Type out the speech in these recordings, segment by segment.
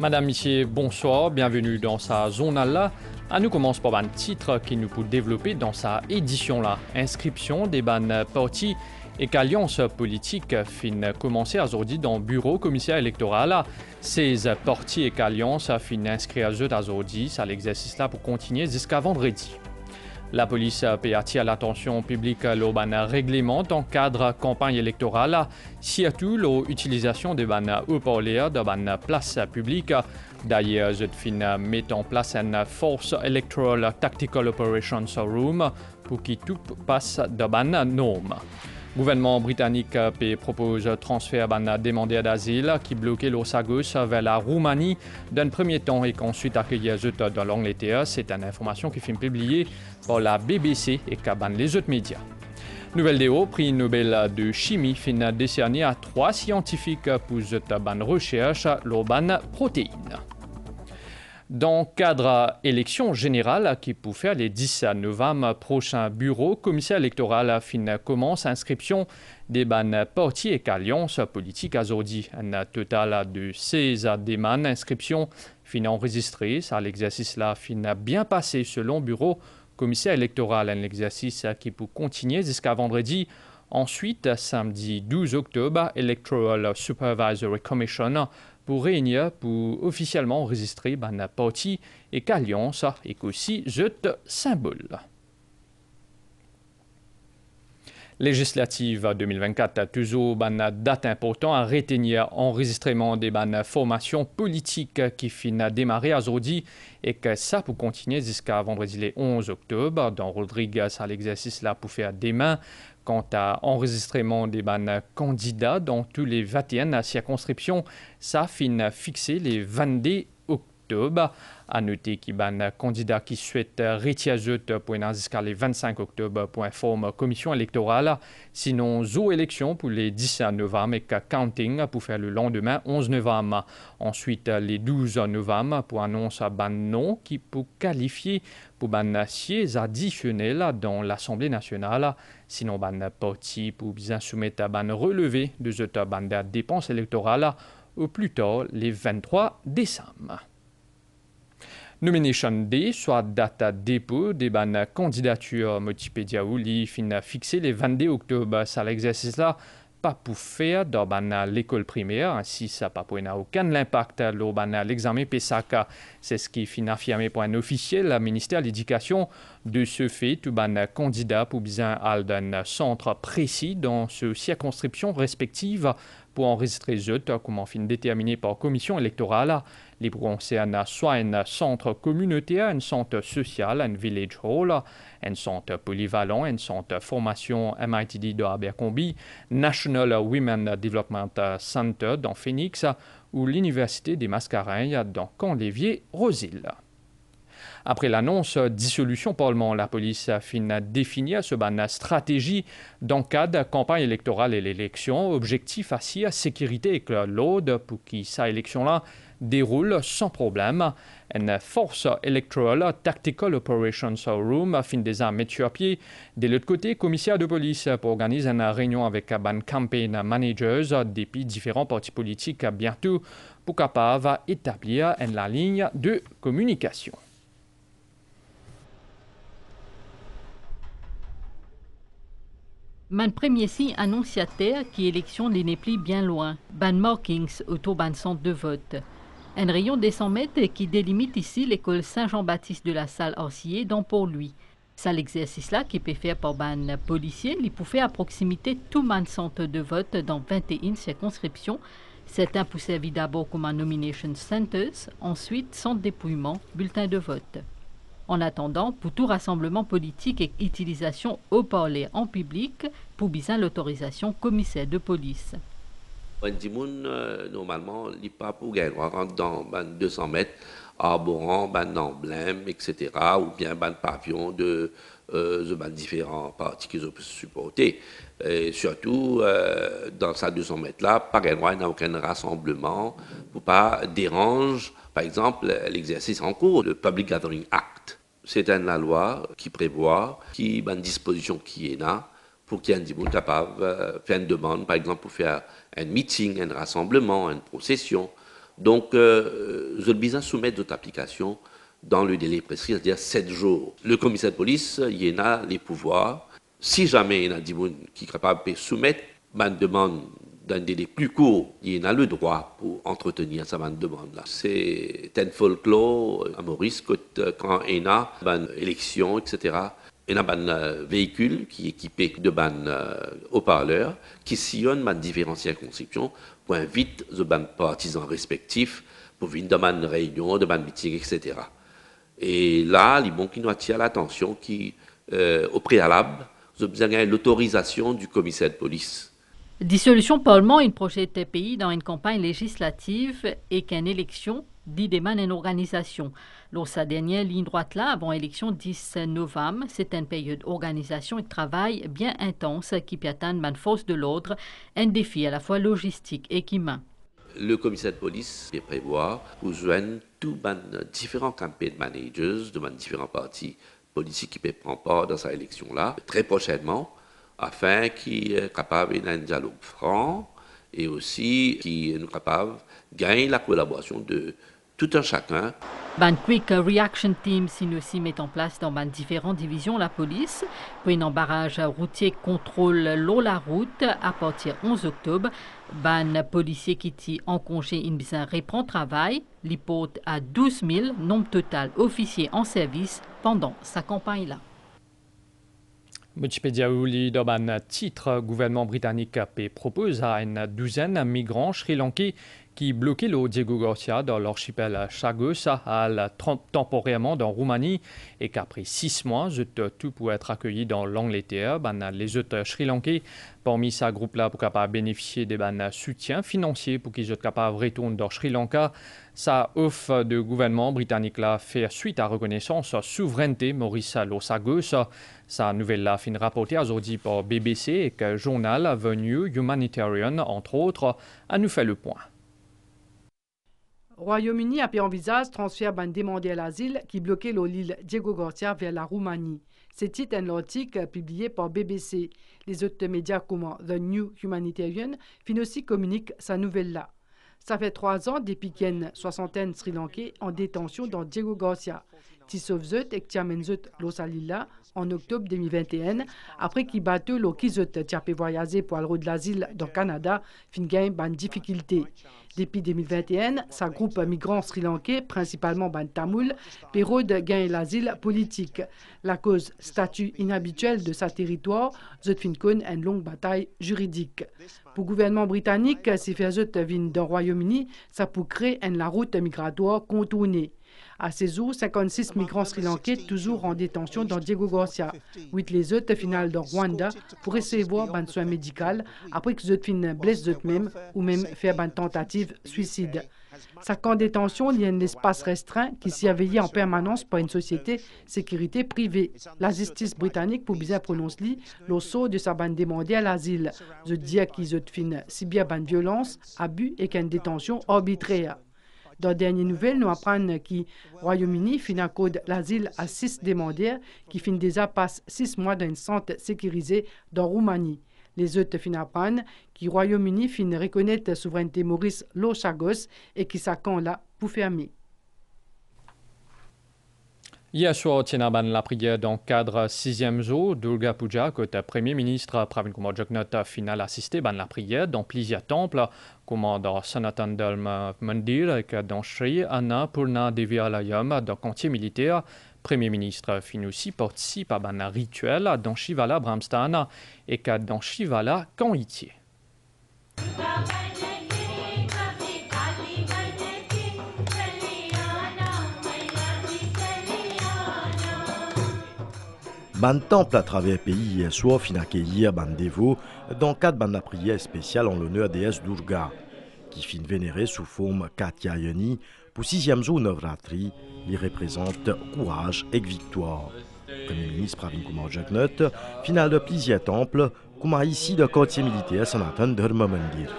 Madame, Monsieur, bonsoir, bienvenue dans sa zone là. Nous commence par un titre qui nous peut développer dans sa édition là. Inscription des ban partis et qu'alliance politique fin commencer aujourd'hui dans le bureau commissaire électoral. Ces partis et qu'alliance fin inscrire aujourd'hui à l'exercice là pour continuer jusqu'à vendredi. La police peut attirer l'attention publique au ban règlement dans le cadre campagne électorale, surtout l'utilisation des ban haut-parleurs de ban place publique. D'ailleurs, je fin met en place une Force Electoral Tactical Operations Room pour que tout passe de ban norme. Le gouvernement britannique propose transfert ban demandeurs d'asile qui bloquait l'Osagos vers la Roumanie d'un premier temps et qu'ensuite accueillir dans l'Angleterre. C'est une information qui est publiée par la BBC et qui ban les autres médias. Nouvelle déo, prix Nobel de chimie fin décerné à 3 scientifiques pour cette ban recherche sur ban protéines. Dans le cadre élection générale qui peut faire les 10 novembre prochain, bureau commissaire électoral fin commence inscription des ban partis et alliances politiques aujourd'hui. Un total de 16 demandes inscriptions fin enregistrées. L'exercice là fin bien passé selon bureau commissaire électoral. Un exercice qui peut continuer jusqu'à vendredi. Ensuite, samedi 12 octobre, Electoral Supervisory Commission pour réunir pour officiellement enregistrer ban parti et qu'alliance et qu'aussi jette symbole. Législative 2024, toujours ban date importante à retenir enregistrement des ban formations politiques qui fin démarrer aujourd'hui et que ça pour continuer jusqu'à vendredi le 11 octobre. Dans Rodriguez, à l'exercice là pour faire demain. Quant à enregistrement des ban candidats dans tous les 21 circonscriptions, ça fin fixé les 22 octobre. À noter qu'il ban candidat qui souhaite retirer pour jusqu'à les 25 octobre pour informer commission électorale. Sinon, zo élection pour les 10 novembre et counting pour faire le lendemain 11 novembre. Ensuite, les 12 novembre pour annoncer ban non qui peut qualifier pour ban sièges additionnels dans l'Assemblée nationale. Sinon, ban parti pour bien soumettre à ban relevé de cette ban de dépenses électorales au plus tard les 23 décembre. Nomination Day, soit date dépôt des ban candidatures Multipedia ou li fin fixé les 22 octobre. Ça l'exercice là pas pour faire dans ban l'école primaire, ainsi ça pas pour aucun impact dans ban l'examen PSAC. C'est ce qui fin affirmé pour un officiel le ministère de l'Éducation. De ce fait, tout ban candidat pour bien aller d'un centre précis dans ce circonscription respective pour enregistrer comment fin déterminé par commission électorale. Les concernent soit un centre communautaire, un centre social, un village hall, un centre polyvalent, un centre formation MITD de Abercrombie, National Women Development Center dans Phoenix ou l'Université des Mascareilles dans Camp-Lévier-Rosil. Après l'annonce dissolution Parlement, la police a fin définir ce ban stratégie dans le cadre de campagne électorale et l'élection. Objectif assis à sécurité et l'ordre pour que cette élection-là déroule sans problème. Une Force Electoral Tactical Operations Room fin des armes mettre sur pied. De l'autre côté, commissaire de police pour organiser une réunion avec ban campaign managers depuis différents partis politiques bientôt pour capable établir la ligne de communication. Man premier signe annonciataire qui élection n'est plus bien loin. Ban markings autour ban centre de vote. Un rayon des 100 mètres qui délimite ici l'école Saint-Jean-Baptiste de la Salle Orsier dans Port-Louis. Ça l'exercice là qui peut faire par ban policier, il peut faire à proximité tout man centre de vote dans 21 circonscriptions. Certains pour servir d'abord comme un nomination centers, ensuite centre dépouillement, bulletin de vote. En attendant, pour tout rassemblement politique et utilisation au parler en public, pour bien l'autorisation commissaire de police. Normalement, il n'est pas pour gagner. On rentre dans 200 mètres, arborant, emblème, etc., ou bien pavillon de différents partis qu'ils ont supporter. Et surtout, dans ces 200 mètres-là, pas gagner, il n'y a aucun rassemblement pour pas déranger, par exemple, l'exercice en cours, le Public Gathering Act. C'est une loi qui prévoit, qui a une disposition qui est là, pour qu'il y ait un monde capable de faire une demande, par exemple, pour faire un meeting, un rassemblement, une procession, Donc, je besoin de soumettre votre application dans le délai prescrit, c'est-à-dire 7 jours. Le commissaire de police, il a les pouvoirs. Si jamais il y a des gens qui sont capables de soumettre une demande d'un délai plus court, il a le droit pour entretenir sa demande-là. C'est un folklore à Maurice quand il y a une élection, etc. Il y a un véhicule qui est équipé de haut-parleurs qui sillonne différentes circonscriptions pour inviter les partisans respectifs pour venir dans une réunion, dans un meeting, etc. Et là, les bons qui nous attirent l'attention qui, au préalable, nous avons besoin de l'autorisation du commissaire de police. Dissolution Parlement, une projette pays dans une campagne législative et qu'une élection dit demande une organisation. Lors sa dernière ligne droite là, avant élection 10 novembre, c'est une période d'organisation et de travail bien intense qui peut atteindre une force de l'ordre, un défi à la fois logistique et humain. Le commissaire de police est prévoir pour joindre tous les différents campagnes managers de différents partis politiques qui peuvent prendre part dans cette élection-là très prochainement, afin qu'ils soient capables d'un dialogue franc et aussi qu'ils soient capables de gagner la collaboration de tout un chacun. Ban Quick Reaction Team aussi met en place dans différentes divisions la police. Puis un barrage routier contrôle l'eau la route à partir du 11 octobre. Ban policier qui est en congé in besoin reprend travail. L'hypothèse à 12 000 nombre total officiers en service pendant sa campagne-là. Wikipédia lit dans un titre, gouvernement britannique propose à une douzaine de migrants sri-lankais qui bloquaient le Diego Garcia dans l'archipel Chagos temporairement dans Roumanie et qu'après 6 mois, tout pour être accueilli dans l'Angleterre. Les autres Sri-Lankais, parmi ce groupe-là, pour capable bénéficier des soutiens financiers pour qu'ils soient capables de retourner dans Sri Lanka. Ça offre de gouvernement britannique là fait suite à reconnaissance souveraineté Maurice Losagos. Sa nouvelle-là fin rapportée aujourd'hui par BBC et que journal venu Humanitarian, entre autres, a nous fait le point. Royaume-Uni a envisagé transfert d'un demandé à l'asile qui bloquait l'île Diego Garcia vers la Roumanie. C'est un article publié par BBC. Les autres médias comme The New Humanitarian fin aussi communiquent sa nouvelle-là. Ça fait 3 ans depuis qu'il y a une soixantaine Sri Lankais en détention dans Diego Garcia. Tisovzut et Tiamenzut Losalila en octobre 2021, après qu'ils battent le Kizut Tiapé voyager pour le de l'asile dans le Canada, fin gagne ban difficulté. Depuis 2021, sa groupe migrants sri-lankais, principalement ban Tamoul, pérode gagne l'asile politique. La cause statut inhabituel de sa territoire, zut fin con une longue bataille juridique. Pour le gouvernement britannique, si fait zut vin dans le Royaume-Uni, ça peut créer la route migratoire contournée. À ces jours, 56 migrants sri-lankais toujours en détention dans Diego Garcia. 8 les autres final dans Rwanda pour recevoir un soin médical après que les autres fin blessent eux-mêmes ou même faire une tentative suicide. Sa camp de détention il y a un espace restreint qui s'y a veillé en permanence par une société sécurité privée. La justice britannique pour bien prononcer le saut de sa bande demandée à l'asile. Je dis qu'ils ont fin si bien une violence, abus et qu'une détention arbitraire. Dans la dernière nouvelle, nous apprenons que le Royaume-Uni finit un code l'asile à 6 demandeurs qui finissent déjà passe 6 mois dans un centre sécurisé dans la Roumanie. Les autres finissent apprendre que le Royaume-Uni finit reconnaître la souveraineté Maurice Losagos et qui s'accant là pour fermer. Hier soir, Tienaban la prière dans le cadre 6e jour Durga Puja, que le Premier ministre Pravin Kumar Jugnauth final assisté à la prière dans plusieurs temples, comme dans Sanatan Dharma Mandir et dans Sri Annapurna Devi Alayam, dans le quartier militaire. Premier ministre fin aussi participe à un rituel dans Shivala Brahmstana et dans Shivala Kanhitier. Ban temple à travers le pays hier soir fin accueillir ban dévots dans le cadre de la prière spéciale en l'honneur déesse Durga, qui fin vénérée sous forme Katyayani pour 6e jour Navratri, il représente courage et victoire. Premier ministre Pravin Kumar Jugnauth, final de plusieurs temples, comme ici le quartier militaire Sanatan Dharma Mandir.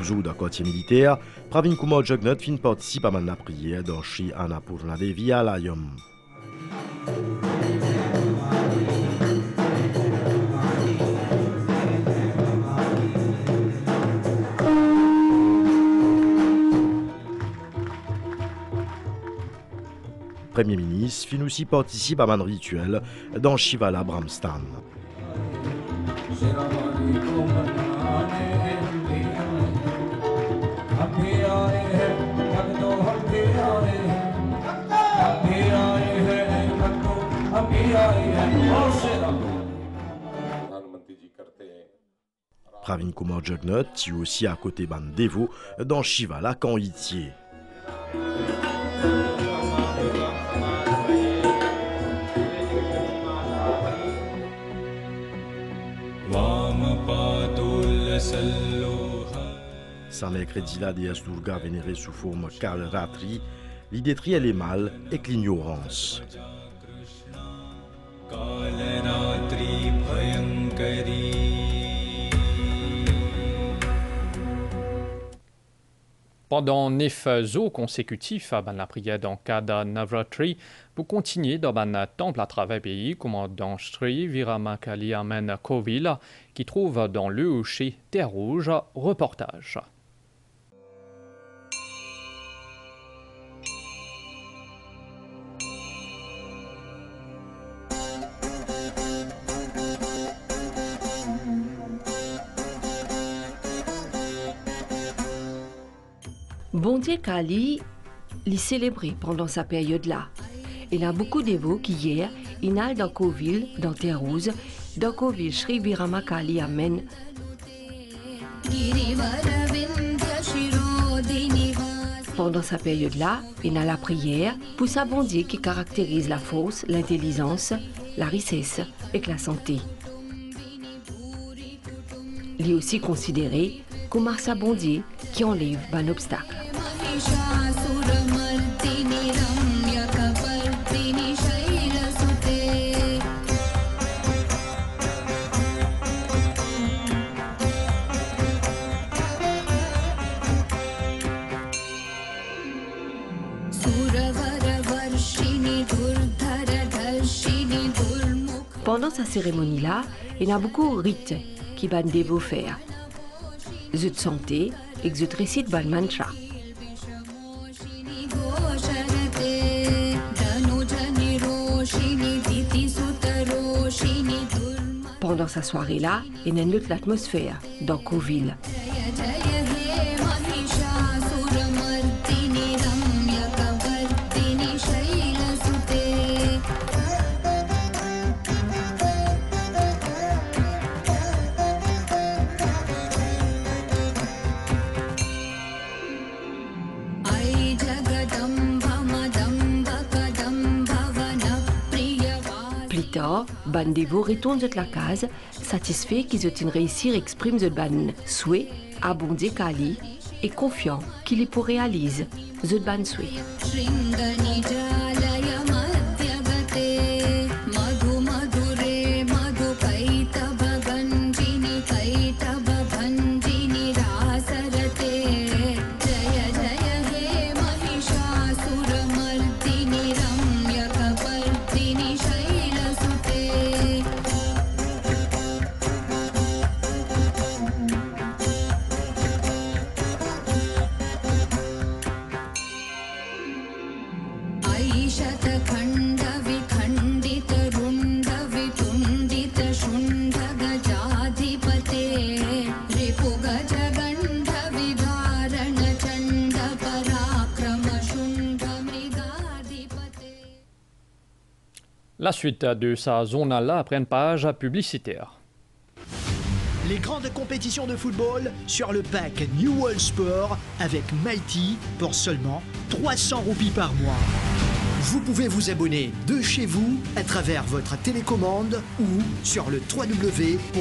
toujours d'un quartier militaire, Pravin Kumar Jugnauth fin participe à la prière dans Sri Annapurna Devi à Layam. Premier ministre fin aussi participe à un rituel dans Shivala Brahmstan. Pravin Kumar Jugnauth tient aussi à côté ban Devo dans Shivala quand Itier. Sans mercredi la déesse Durga vénérée sous forme Kal Ratri, l'idée trielle les mal et l'ignorance. Pendant 9 jours consécutifs, la prière dans le cadre de Navratri, pour continuer dans le temple à travers le pays, commandant Sri Viramakali Amen Kovil, qui trouve dans le Hocher Terre Rouge, reportage. Bondier Kali l'y célébré pendant sa période-là. Il y a beaucoup d'évôques qui hier, inal dans Kovil, dans Terre Rouge, dans Kovil Sri Viramakali Amen. Pendant sa période-là, il y a la prière pour sa bondier qui caractérise la force, l'intelligence, la richesse et la santé. Il est aussi considéré comme un bondier qui enlève un obstacle. Pendant sa cérémonie-là, il y a beaucoup de rites qui van dévot faire. Zut santé et zut récite ban mantra. Pendant sa soirée-là, il y a une autre atmosphère dans Kovil. Ban dévot retourne de la case, satisfait qu'ils ont réussir à exprimer de ban souhait à Bondier Kali et confiant qu'il y pour réaliser de ban souhait. La suite de sa zone-là après une page publicitaire. Les grandes compétitions de football sur le pack New World Sport avec Mighty pour seulement 300 roupies par mois. Vous pouvez vous abonner de chez vous à travers votre télécommande ou sur le www.mighty.mu.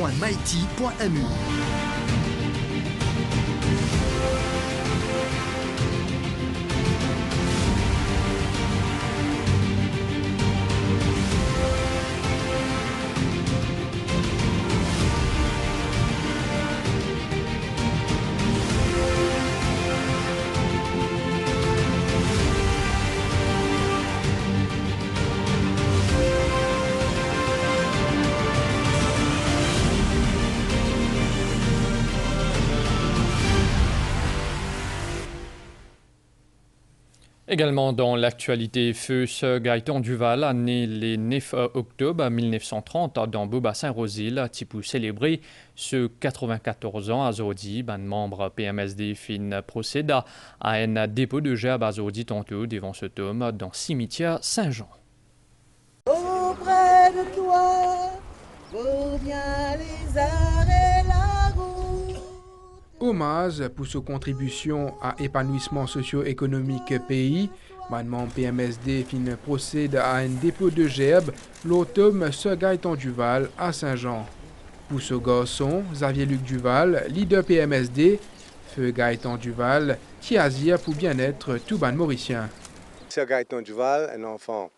Également dans l'actualité, feu Gaëtan Duval, né le 9 octobre 1930 dans Beaubassin-Rosil, pour célébrer ce 94 ans à Zodi, ban membre PMSD fin procède à un dépôt de gerbe à Zodi tantôt devant ce tome dans cimetière Saint-Jean. Auprès de toi, revient les arts et la route. Hommage pour sa contribution à l'épanouissement socio-économique pays. Manement PMSD fin procède à un dépôt de gerbe l'automne Sir Gaëtan Duval à Saint-Jean. Pour ce garçon, Xavier-Luc Duval, leader PMSD, feu Gaëtan Duval, qui agit pour bien-être tout ban mauricien. Sir Gaëtan Duval, un enfant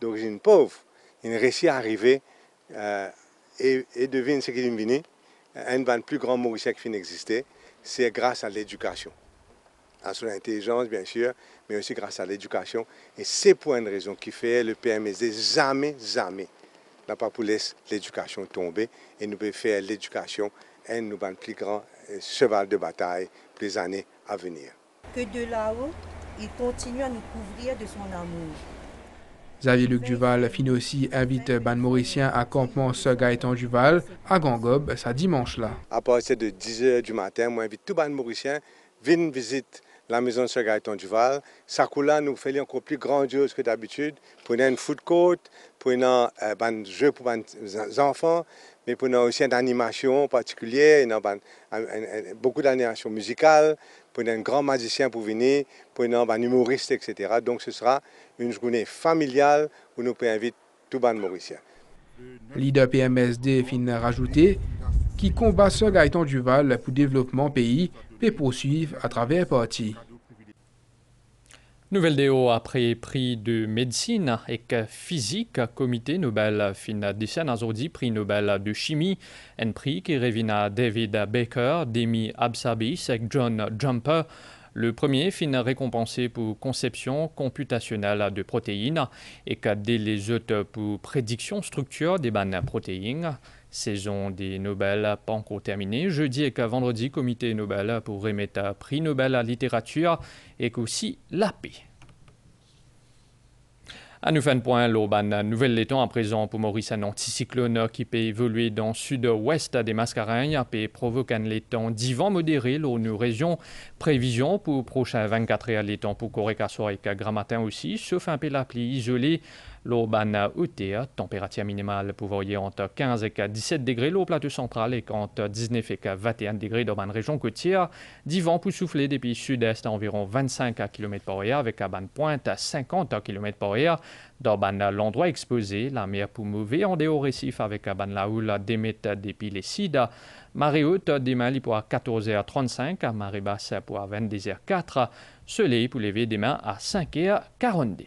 d'origine pauvre, il réussit à arriver et devine ce qu'il est venu. Un des plus grands mauriciens qui existait, c'est grâce à l'éducation. À son intelligence, bien sûr, mais aussi grâce à l'éducation. Et c'est pour une raison qui fait le PMSD jamais n'a pas pour laisser l'éducation tomber. Et nous pouvons faire l'éducation un de nos plus grands cheval de bataille pour les années à venir. Que de là-haut, il continue à nous couvrir de son amour. Xavier-Luc Duval finit aussi invite ban mauricien à campement Sir Gaëtan Duval à Gangob, ça dimanche-là. À partir de 10h du matin, moi invite tout ban mauricien, viennent visiter la maison de Sir Gaëtan Duval. Ça là nous fait encore plus grandiose que d'habitude. Pour une food court, pour un jeu pour les enfants, mais pour aussi une animation particulière, beaucoup d'animations musicales, pour un grand magicien pour venir, pour un humoriste, etc. Donc ce sera une journée familiale où nous pouvons inviter tout ban mauricien. Leader PMSD fin rajouté qui combat Sir Gaëtan Duval pour développement pays et poursuivre à travers parti. Nouvelle déo après prix de médecine et physique, comité Nobel fin décenne aujourd'hui prix Nobel de chimie, un prix qui revient à David Baker, Demi Absabis et John Jumper. Le premier fin récompensé pour conception computationnelle de protéines et dès les autres pour prédiction structure des bannes protéines. Saison des Nobel pas encore terminée. Jeudi et vendredi, comité Nobel pour remettre prix Nobel à littérature et aussi la paix. À nous faire un point, l'Auban nouvelle letton à présent pour Maurice, un anticyclone qui peut évoluer dans le sud-ouest des Mascareignes et provoquer un letton d'ivent modéré dans nos régions. Prévision pour prochain 24 heures letton pour Corée-Cassoir et Gramatin aussi, sauf un peu la pluie isolée. L'Auban OTA, température minimale pour varier entre 15 et 17 degrés, au plateau central et entre 19 et 21 degrés dans la région côtière. D'ivent pour souffler des pays sud-est à environ 25 km/h avec un ban pointe à 50 km/h. Dans l'endroit exposé, la mer pour mauvais en dehors récif avec un ban la houle d'émettre des piles cides. Marée haute demain pour 14h35, marée basse pour 22h04. Soleil pour lever demain à 5h42.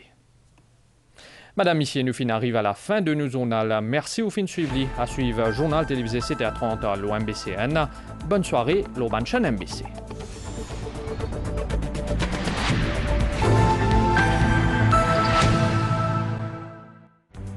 Madame, Monsieur, nous fin arrive à la fin de nos journal. Merci au fin de suivi. À suivre journal télévisé 7h30 à l'OMBCN. Bonne soirée, l'Auban chaîne MBC.